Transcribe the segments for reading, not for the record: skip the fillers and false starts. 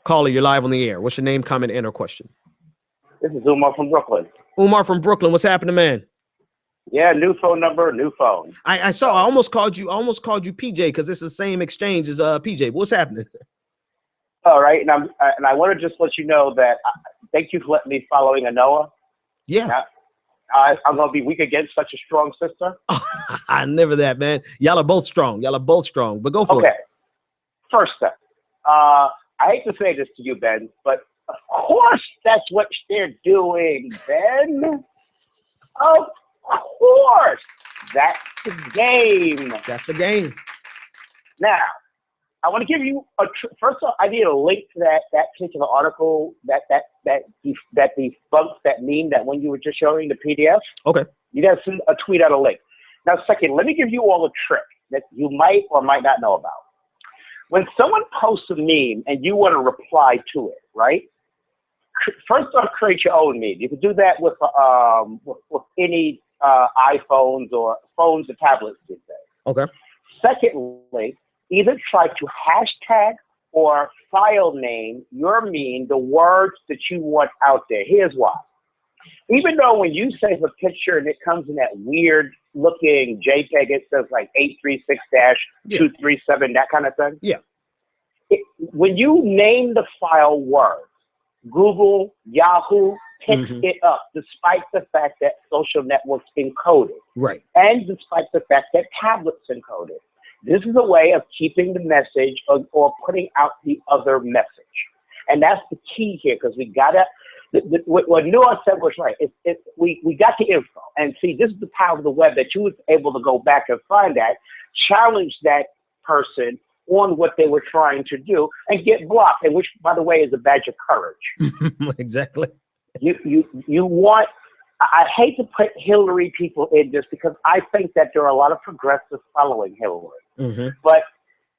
Caller, you're live on the air. What's your name, comment, and or question? This is Umar from Brooklyn. Umar from Brooklyn. What's happening, man? Yeah, new phone number, new phone. I saw. I almost called you PJ because it's the same exchange as PJ. What's happening? All right, and I want to just let you know that thank you for letting me following Anoa. Yeah. Now, I'm gonna be weak against such a strong sister. Never that, man. Y'all are both strong. But go for it. Okay. First step. I hate to say this to you, Ben, but of course that's what they're doing, Ben. Of course, that's the game. That's the game. Now, I want to give you first of all, I need a link to that particular article that debunks that meme that when you were just showing the PDF. Okay. You got to send a tweet out a link. Now, second, let me give you all a trick that you might or might not know about. When someone posts a meme and you want to reply to it, right? First off, create your own meme. You can do that with any iPhones or phones or tablets these days. Okay. Secondly, either try to hashtag or file name your meme the words that you want out there. Here's why. Even though when you save a picture and it comes in that weird looking JPEG, it says like 836-237, that kind of thing. Yeah. When you name the file words, Google, Yahoo picks it up, despite the fact that social networks encode it. Right. And despite the fact that tablets encode it. This is a way of keeping the message or putting out the other message. And that's the key here, because we got to, what Noah said was right. We got the info. And see, this is the power of the web, that you was able to go back and find that, challenge that person on what they were trying to do, and get blocked, and which, by the way, is a badge of courage. Exactly. You want, I hate to put Hillary people in this, because I think that there are a lot of progressives following Hillary. But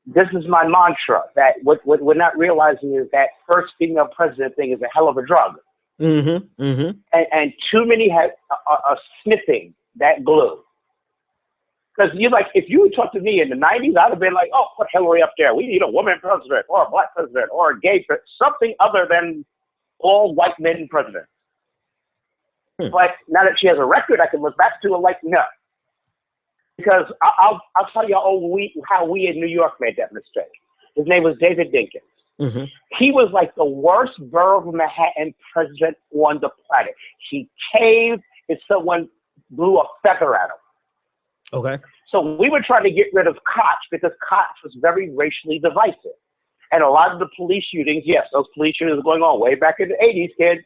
this is my mantra, that what we're not realizing is that first female president thing is a hell of a drug. And too many are sniffing that glue. Because you like, if you talked to me in the 90s, I'd have been like, oh, put Hillary up there. We need a woman president or a black president or a gay president, something other than all white men president. But now that she has a record, I can look back to it like, no. Because I'll tell you how we in New York made that mistake. His name was David Dinkins. He was like the worst borough of Manhattan president on the planet. He caved if someone blew a feather at him. Okay. So we were trying to get rid of Koch because Koch was very racially divisive. And a lot of the police shootings, yes, those police shootings going on way back in the 80s, kids,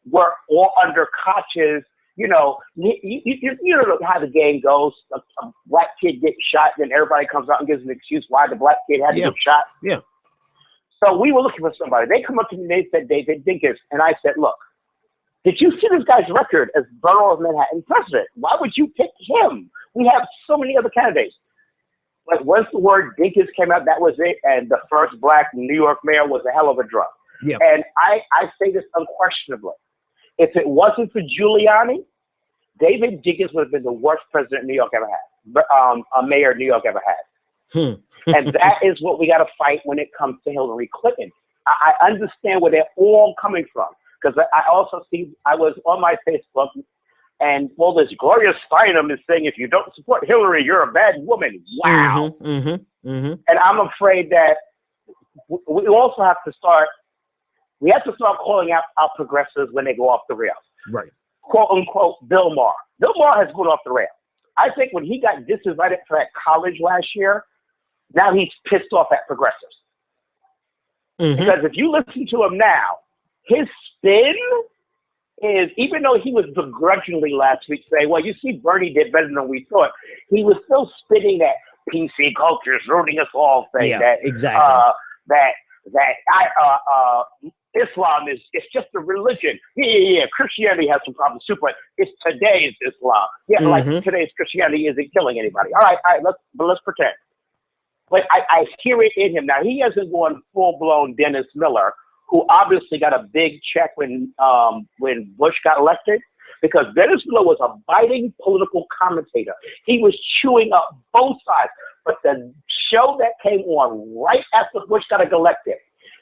were all under Koch's, you know know how the game goes. A black kid gets shot, then everybody comes out and gives an excuse why the black kid had to get shot. Yeah. So we were looking for somebody. They come up to me and they said David Dinkins. And I said, look, did you see this guy's record as borough of Manhattan president? Why would you pick him? We have so many other candidates. But once the word Dinkins came out, that was it. And the first black New York mayor was a hell of a drug. Yeah. And I say this unquestionably. If it wasn't for Giuliani, David Dinkins would have been the worst president New York ever had, a mayor New York ever had. And that is what we got to fight when it comes to Hillary Clinton. I understand where they're all coming from, because I also see, I was on my Facebook, and all this Gloria Steinem is saying, if you don't support Hillary, you're a bad woman. Wow. And I'm afraid that we also have to start, calling out our progressives when they go off the rails. Right. Quote unquote, Bill Maher. Bill Maher has gone off the rails. I think when he got disinvited for that college last year, now he's pissed off at progressives. Because if you listen to him now, his spin is, even though he was begrudgingly last week saying, well, you see, Bernie did better than we thought, he was still spinning that PC culture is ruining us all thing. Yeah, exactly. Islam is, it's just a religion. Yeah. Christianity has some problems too, but it's today's Islam. Yeah, like today's Christianity isn't killing anybody. All right, let's pretend. But I hear it in him. Now, he hasn't gone full-blown Dennis Miller, who obviously got a big check when Bush got elected, because Dennis Miller was a biting political commentator. He was chewing up both sides. But the show that came on right after Bush got elected,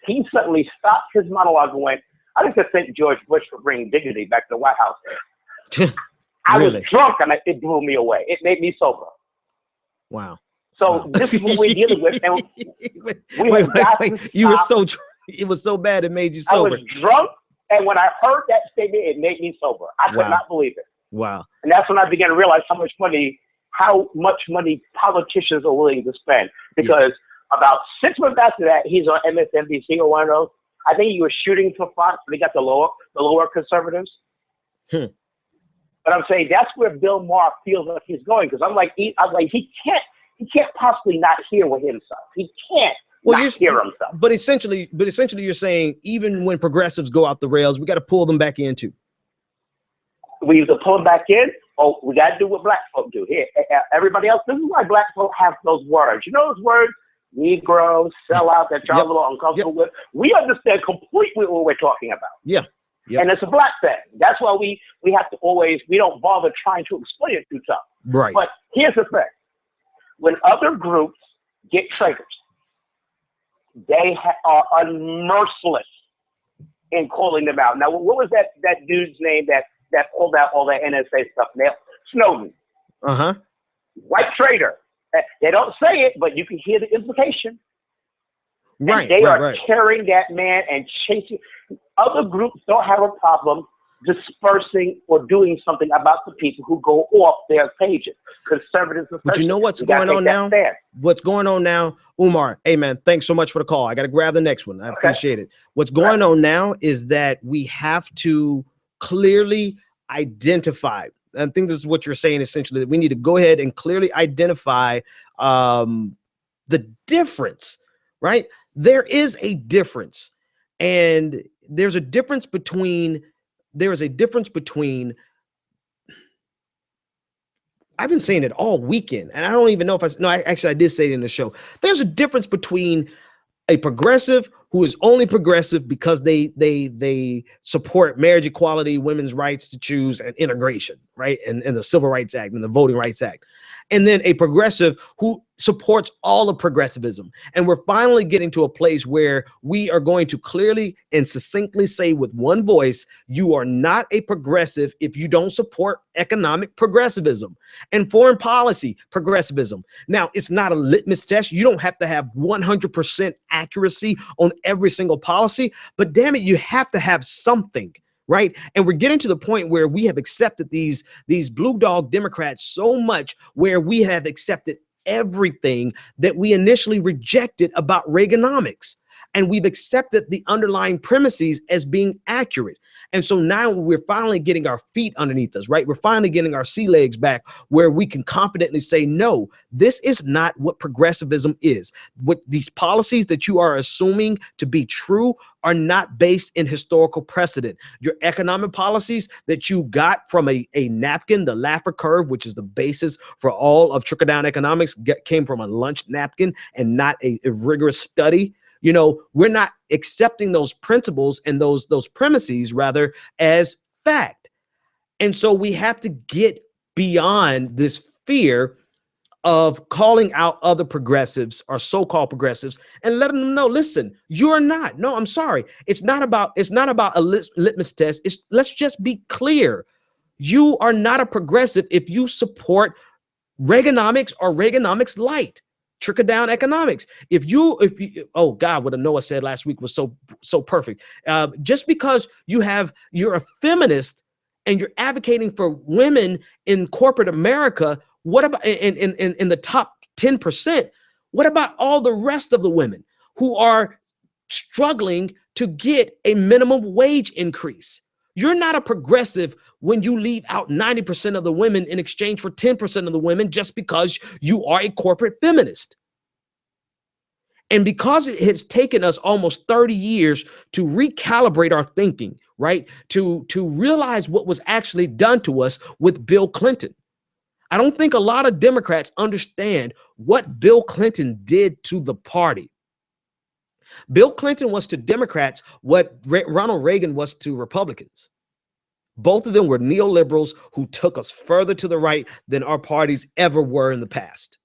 he suddenly stopped his monologue and went, "I like to thank George Bush for bringing dignity back to the White House." I was drunk, and it blew me away. It made me sober. Wow. So this is what we're dealing with. And wait. You were so it was so bad it made you sober. I was drunk, and when I heard that statement, it made me sober. I could not believe it. Wow. And that's when I began to realize how much money politicians are willing to spend. Because about 6 months after that, he's on MSNBC or one of those. I think he was shooting for Fox. They got the lower conservatives. But I'm saying that's where Bill Maher feels like he's going, because I'm like he can't possibly not hear with himself. He can't hear himself. But essentially, you're saying even when progressives go out the rails, we got to pull them back in too. We either pull them back in, or we got to do what black folk do. Here, everybody else. This is why black folk have those words. You know those words, Negro, sellout, that y'all a little uncomfortable with. We understand completely what we're talking about. Yeah. Yep. And it's a black thing. That's why we have to we don't bother trying to explain it too tough. Right. But here's the thing. When other groups get triggers, they are unmerciless in calling them out. Now, what was that dude's name that pulled out all that NSA stuff? Now, Snowden. White traitor. They don't say it, but you can hear the implication. Right. And they are carrying that man and chasing. Other groups don't have a problem dispersing or doing something about the people who go off their pages. Conservatives, but you know what's going on now? What's going on now, Umar? Hey man, thanks so much for the call. I got to grab the next one. I appreciate it. What's going on now is that we have to clearly identify. I think this is what you're saying essentially, that we need to go ahead and clearly identify the difference, right? There is a difference, and there is a difference between I've been saying it all weekend, and I don't even know if I did say it in the show. There's a difference between a progressive who is only progressive because they support marriage equality, women's rights to choose, and integration, right? And the Civil Rights Act and the Voting Rights Act. And then a progressive who supports all of progressivism. And we're finally getting to a place where we are going to clearly and succinctly say with one voice, you are not a progressive if you don't support economic progressivism and foreign policy progressivism. Now, it's not a litmus test. You don't have to have 100% accuracy on every single policy, but damn it, you have to have something. Right. And we're getting to the point where we have accepted these blue dog Democrats so much, where we have accepted everything that we initially rejected about Reaganomics. And we've accepted the underlying premises as being accurate. And so now we're finally getting our feet underneath us, right? We're finally getting our sea legs back, where we can confidently say, no, this is not what progressivism is. What these policies that you are assuming to be true are not based in historical precedent. Your economic policies that you got from a napkin, the Laffer curve, which is the basis for all of trickle-down economics, came from a lunch napkin and not a rigorous study. You know, we're not accepting those principles and those premises rather as fact. And so we have to get beyond this fear of calling out other progressives or so-called progressives and letting them know, listen, you're not. No, I'm sorry. It's not about a litmus test. Let's just be clear. You are not a progressive if you support Reaganomics or Reaganomics light. Trickle down economics. If you, oh God, what Noah said last week was so perfect. Just because you're a feminist and you're advocating for women in corporate America, what about in the top 10%? What about all the rest of the women who are struggling to get a minimum wage increase? You're not a progressive when you leave out 90% of the women in exchange for 10% of the women just because you are a corporate feminist. And because it has taken us almost 30 years to recalibrate our thinking, right? To realize what was actually done to us with Bill Clinton. I don't think a lot of Democrats understand what Bill Clinton did to the party. Bill Clinton was to Democrats what Ronald Reagan was to Republicans. Both of them were neoliberals who took us further to the right than our parties ever were in the past.